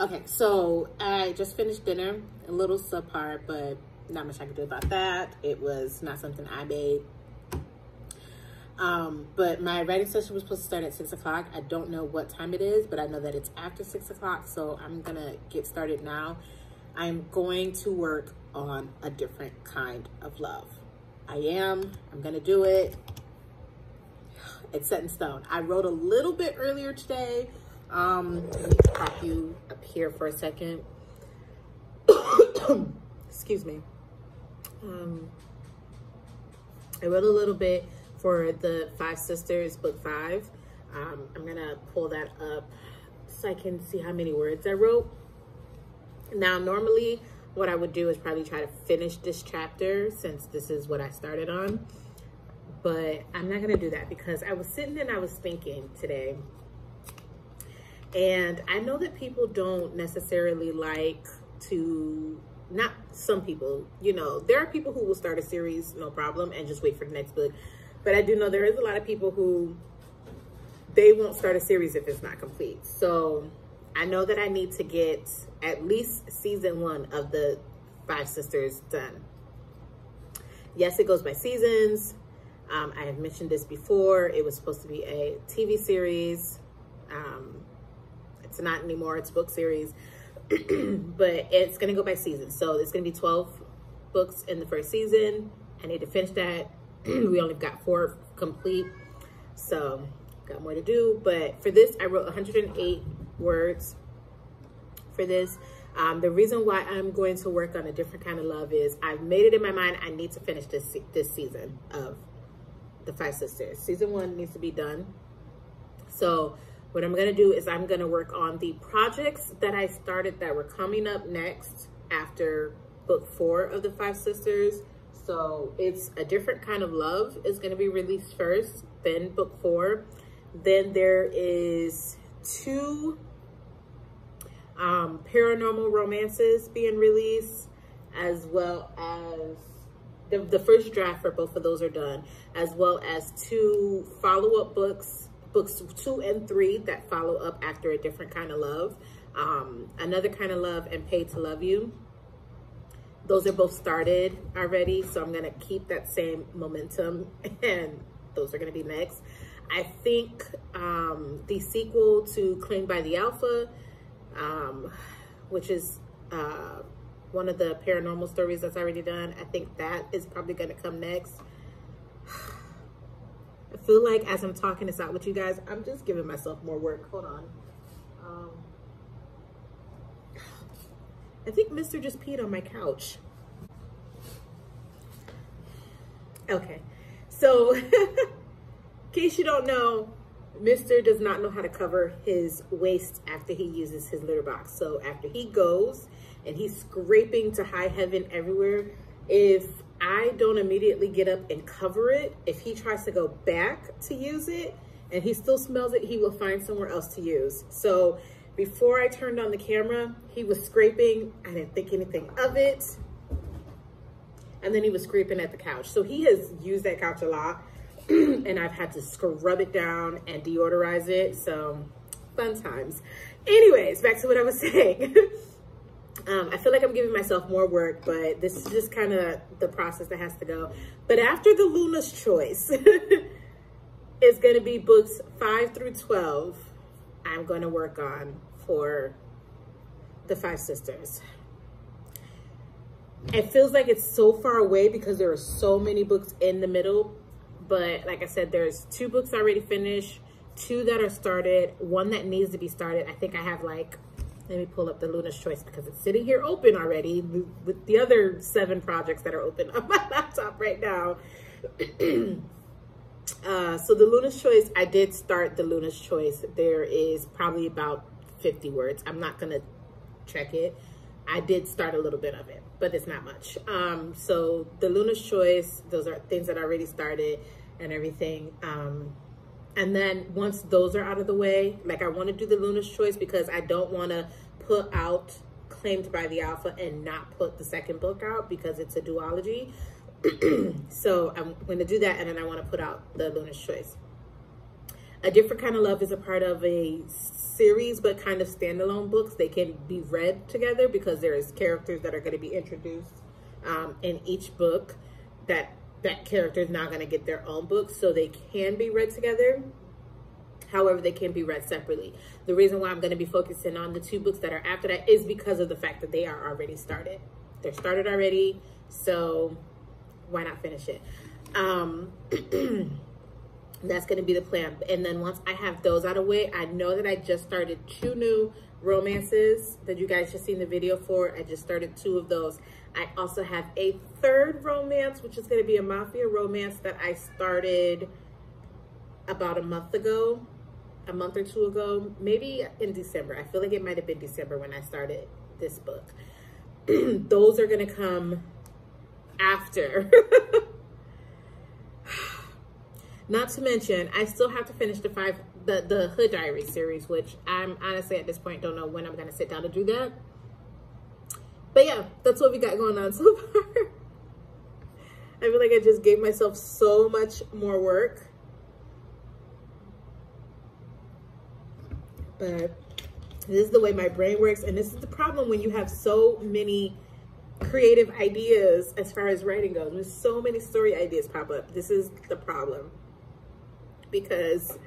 Okay, so I just finished dinner, a little subpar, but not much I can do about that. It was not something I made. But my writing session was supposed to start at 6 o'clock. I don't know what time it is, but I know that it's after 6 o'clock, so I'm gonna get started now. I'm going to work on a different kind of love. I'm gonna do it. It's set in stone. I wrote a little bit earlier today. Let me pop you up here for a second. Excuse me. I wrote a little bit for the Five Sisters, book 5. I'm gonna pull that up so I can see how many words I wrote. Now, normally what I would do is probably try to finish this chapter since this is what I started on. But I'm not gonna do that because I was sitting and I was thinking today. And I know that people don't necessarily like to, not some people, you know, there are people who will start a series, no problem, and just wait for the next book. But I do know there is a lot of people who, they won't start a series if it's not complete. So I know that I need to get at least season 1 of the Five Sisters done. Yes, it goes by seasons. I have mentioned this before. It was supposed to be a TV series. It's not anymore. It's a book series. But it's going to go by seasons. So it's going to be 12 books in the first season. I need to finish that. We only got 4 complete. So got more to do. But for this, I wrote 108 words for this. The reason why I'm going to work on a different kind of love is I've made it in my mind I need to finish this season of the Five Sisters. Season 1 needs to be done. So what I'm going to do is I'm going to work on the projects that I started that were coming up next after book 4 of the Five Sisters. So it's a different kind of love is going to be released first, then book 4. Then there is 2 paranormal romances being released, as well as the first draft for both of those are done, as well as 2 follow-up books 2 and 3 that follow up after a different kind of love, Another Kind of Love and Paid to Love You. Those are both started already, so I'm going to keep that same momentum, and those are going to be next. I think the sequel to Claimed by the Alpha, which is one of the paranormal stories that's already done, I think that is probably going to come next. I feel like as I'm talking this out with you guys, I'm just giving myself more work. Hold on. I think Mr. just peed on my couch. Okay, so in case you don't know, Mr. does not know how to cover his waste after he uses his litter box. So after he goes and he's scraping to high heaven everywhere, if I don't immediately get up and cover it, if he tries to go back to use it and he still smells it, he will find somewhere else to use. So before I turned on the camera, he was scraping. I didn't think anything of it. And then he was scraping at the couch. So he has used that couch a lot. And I've had to scrub it down and deodorize it. So fun times. Anyways, back to what I was saying. I feel like I'm giving myself more work, but this is just kind of the process that has to go. But after the Luna's Choice, it's going to be books 5 through 12 I'm going to work on for the Five Sisters. It feels like it's so far away because there are so many books in the middle. But like I said, there's 2 books already finished, 2 that are started, 1 that needs to be started. I think I have like, let me pull up the Luna's Choice because it's sitting here open already with the other 7 projects that are open on my laptop right now. So the Luna's Choice, I did start the Luna's Choice. There is probably about 50 words. I'm not going to check it. I did start a little bit of it, but it's not much. So the Luna's Choice, those are things that I already started and everything. And then once those are out of the way, like I want to do the Luna's Choice because I don't want to put out Claimed by the Alpha and not put the second book out because it's a duology. So I'm going to do that, and then I want to put out the Luna's Choice. A Different Kind of Love is a part of a series, but kind of standalone books. They can be read together because there is characters that are going to be introduced in each book. That character is not going to get their own book, so they can be read together. However, they can be read separately. The reason why I'm going to be focusing on the 2 books that are after that is because of the fact that they are already started. They're started already, so why not finish it? That's going to be the plan. And then once I have those out of the way, I know that I just started 2 new romances that you guys just seen the video for. I just started 2 of those. I also have a 3rd romance, which is going to be a mafia romance that I started about a month or 2 ago, maybe in December. I feel like it might have been December when I started this book. Those are going to come after. Not to mention, I still have to finish the Hood Diary series, which I'm honestly at this point don't know when I'm going to sit down to do that. But yeah, that's what we got going on so far. I feel like I just gave myself so much more work. But this is the way my brain works. And this is the problem when you have so many creative ideas as far as writing goes. When so many story ideas pop up. This is the problem. Because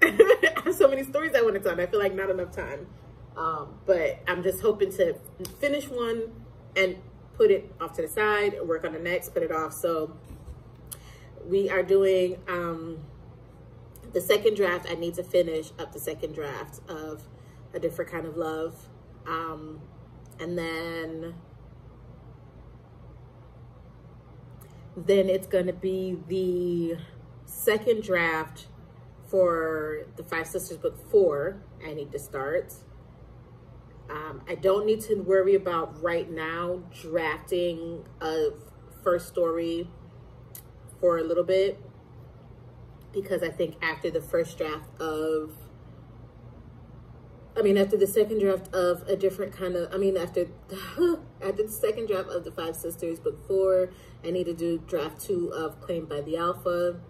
I have so many stories I want to tell, and I feel like not enough time. But I'm just hoping to finish one and put it off to the side, work on the next, put it off. So we are doing the 2nd draft. I need to finish up the 2nd draft of A Different Kind of Love. And then it's going to be the 2nd draft for the Five Sisters book 4. I need to start. I don't need to worry about right now drafting a first story for a little bit, because I think after the first draft of, after the 2nd draft of A Different Kind of, after the 2nd draft of the Five Sisters book 4, I need to do draft 2 of Claimed by the Alpha.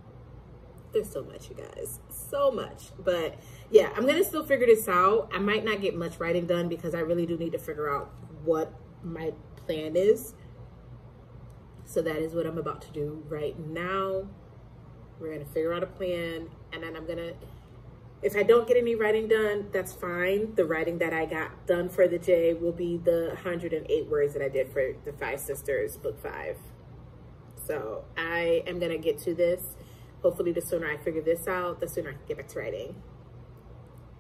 There's so much, you guys, so much. But yeah, I'm gonna still figure this out. I might not get much writing done because I really do need to figure out what my plan is. So that is what I'm about to do right now. We're gonna figure out a plan, and then I'm gonna, if I don't get any writing done, that's fine. The writing that I got done for the J will be the 108 words that I did for the Five Sisters book 5. So I am gonna get to this. Hopefully the sooner I figure this out, the sooner I can get back to writing.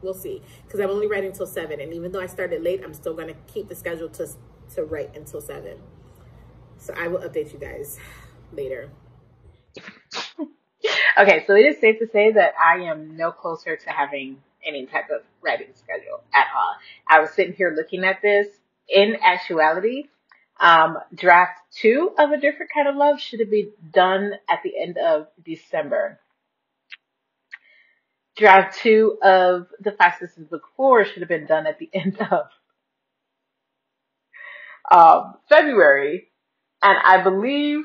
We'll see, because I'm only writing till 7, and even though I started late, I'm still gonna keep the schedule to write until 7. So I will update you guys later. Okay, so it is safe to say that I am no closer to having any type of writing schedule at all. I was sitting here looking at this. In actuality, draft 2 of A Different Kind of Love should have been done at the end of December. Draft 2 of the Five Sisters book 4 should have been done at the end of February. And I believe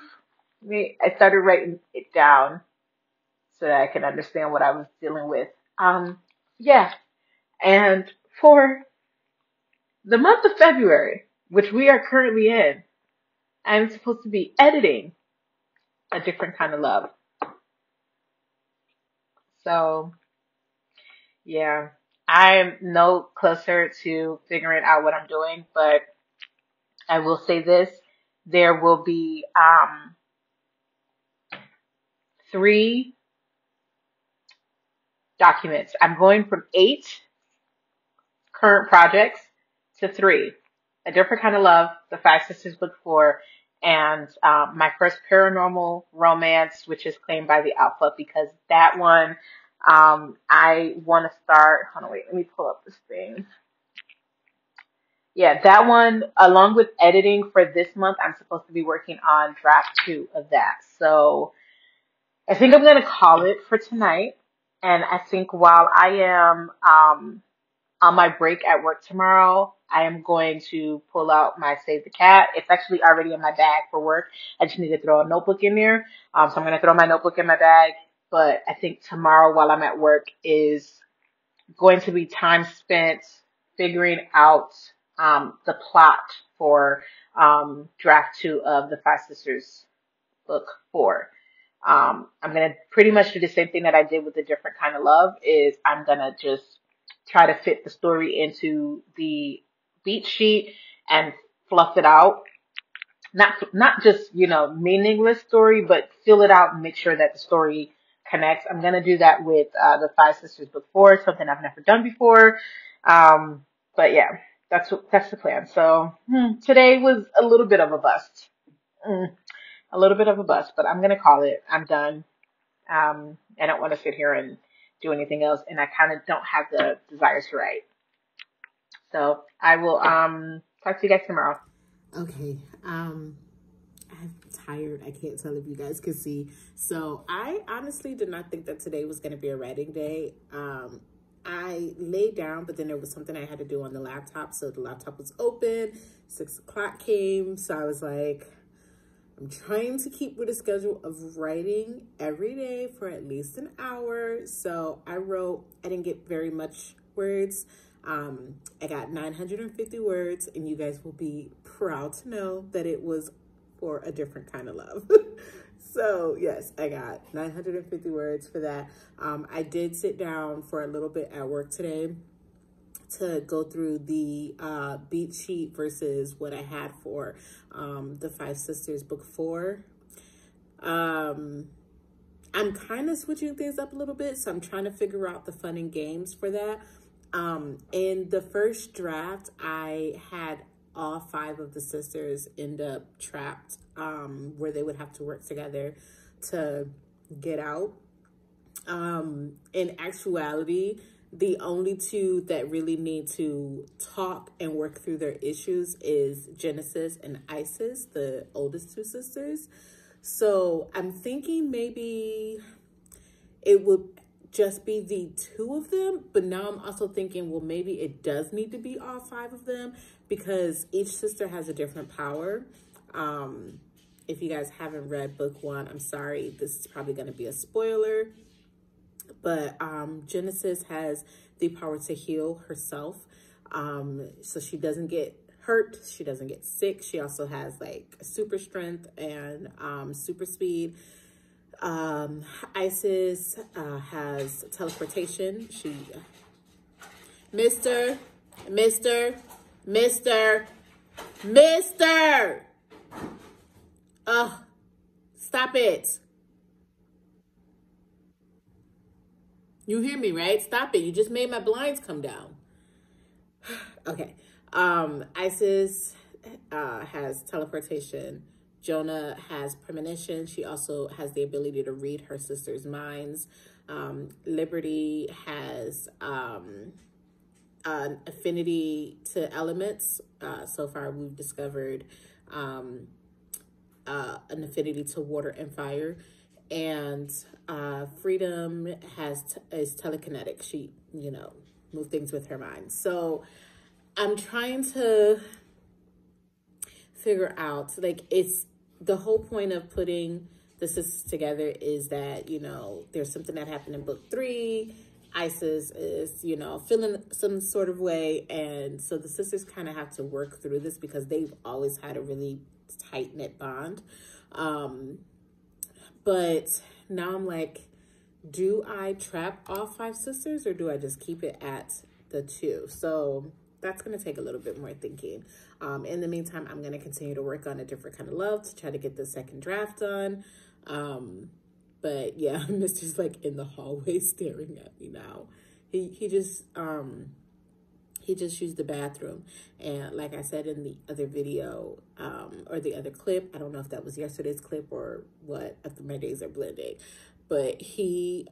I started writing it down so that I can understand what I was dealing with. Yeah. And for the month of February, which we are currently in, I'm supposed to be editing A Different Kind of Love. So, yeah, I'm no closer to figuring out what I'm doing, but I will say this. There will be 3 documents. I'm going from 8 current projects to 3. A Different Kind of Love, The Five Sisters book 4, and my first paranormal romance, which is Claimed by the Alpha, because that one I want to start. Hold on, wait, let me pull up this thing. Yeah, that one, along with editing for this month, I'm supposed to be working on draft 2 of that. So I think I'm going to call it for tonight. And I think while I am on my break at work tomorrow, I am going to pull out my Save the Cat. It's actually already in my bag for work. I just need to throw a notebook in there. So I'm going to throw my notebook in my bag But I think tomorrow while I'm at work is going to be time spent figuring out the plot for draft 2 of the Five Sisters book 4. I'm gonna pretty much do the same thing that I did with A Different Kind of Love. Is I'm gonna just try to fit the story into the beat sheet and fluff it out. Not just meaningless story, but fill it out and make sure that the story connects. I'm gonna do that with the Five Sisters book 4, something I've never done before. Um, but yeah, that's the plan. So today was a little bit of a bust. Mm, a little bit of a bust, but I'm gonna call it. I'm done. I don't want to sit here and do anything else, and I kind of don't have the desires to write. So I will talk to you guys tomorrow. Okay. I'm tired. I can't tell if you guys can see. So I honestly did not think that today was going to be a writing day. I laid down, but then there was something I had to do on the laptop. So the laptop was open. 6 o'clock came. So I was like, I'm trying to keep with a schedule of writing every day for at least an hour. So I wrote, I didn't get very much words. I got 950 words, and you guys will be proud to know that it was for A Different Kind of Love. So yes, I got 950 words for that. I did sit down for a little bit at work today to go through the beat sheet versus what I had for the Five Sisters book 4. I'm kind of switching things up a little bit, so I'm trying to figure out the fun and games for that. In the first draft, I had all 5 of the sisters end up trapped, where they would have to work together to get out. In actuality, the only 2 that really need to talk and work through their issues is Genesis and Isis, the oldest 2 sisters. So I'm thinking maybe it would just be the 2 of them, but now I'm also thinking, well, maybe it does need to be all 5 of them because each sister has a different power. If you guys haven't read book 1, I'm sorry, this is probably going to be a spoiler, but Genesis has the power to heal herself, so she doesn't get hurt, she doesn't get sick. She also has like super strength and super speed. Isis has teleportation. Mister, stop it. You hear me, right? Stop it. You just made my blinds come down. Okay. Isis has teleportation. Jonah has premonition. She also has the ability to read her sister's minds. Liberty has an affinity to elements. So far, we've discovered an affinity to water and fire. And Freedom is telekinetic. She, move things with her mind. So I'm trying to figure out, it's the whole point of putting the sisters together is that, there's something that happened in book 3. Isis is, feeling some sort of way. And so the sisters kind of have to work through this because they've always had a really tight-knit bond. But now I'm like, do I trap all 5 sisters or do I just keep it at the 2? So that's going to take a little bit more thinking. In the meantime, I'm going to continue to work on A Different Kind of Love to try to get the second draft done. But yeah, Mister's like in the hallway staring at me now. He just used the bathroom. And like I said in the other video, or the other clip, I don't know if that was yesterday's clip or what, after my days are blending, but he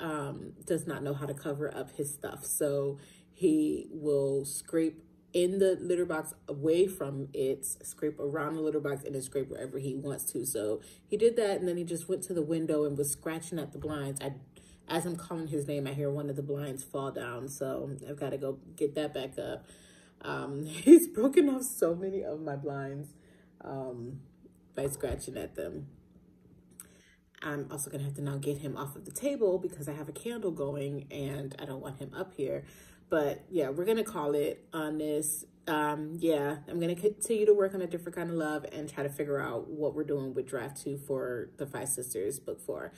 does not know how to cover up his stuff. So he will scrape in the litter box away from it, scrape around the litter box, and then scrape wherever he wants to. So he did that, and then he just went to the window and was scratching at the blinds. As I'm calling his name, I hear one of the blinds fall down, so I've got to go get that back up. He's broken off so many of my blinds by scratching at them. I'm also gonna have to now get him off of the table because I have a candle going and I don't want him up here. But yeah, we're gonna call it on this. Yeah, I'm gonna continue to work on A Different Kind of Love and try to figure out what we're doing with draft 2 for the Five Sisters book 4.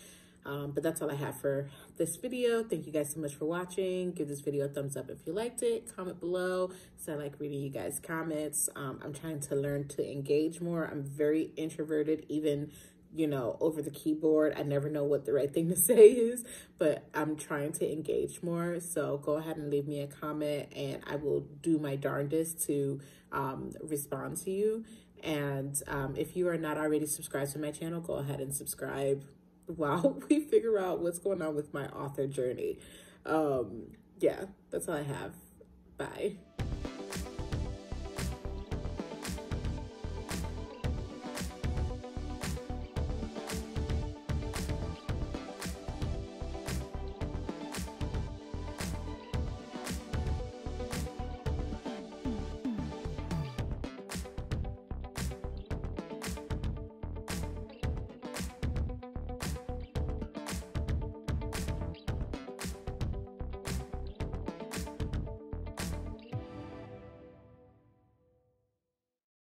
But that's all I have for this video. Thank you guys so much for watching. Give this video a thumbs up if you liked it. Comment below, so I like reading you guys' comments. I'm trying to learn to engage more. I'm very introverted, even, you know, over the keyboard. I never know what the right thing to say is, but I'm trying to engage more. So go ahead and leave me a comment and I will do my darndest to respond to you. And if you are not already subscribed to my channel, go ahead and subscribe while we figure out what's going on with my author journey. Yeah, that's all I have. Bye.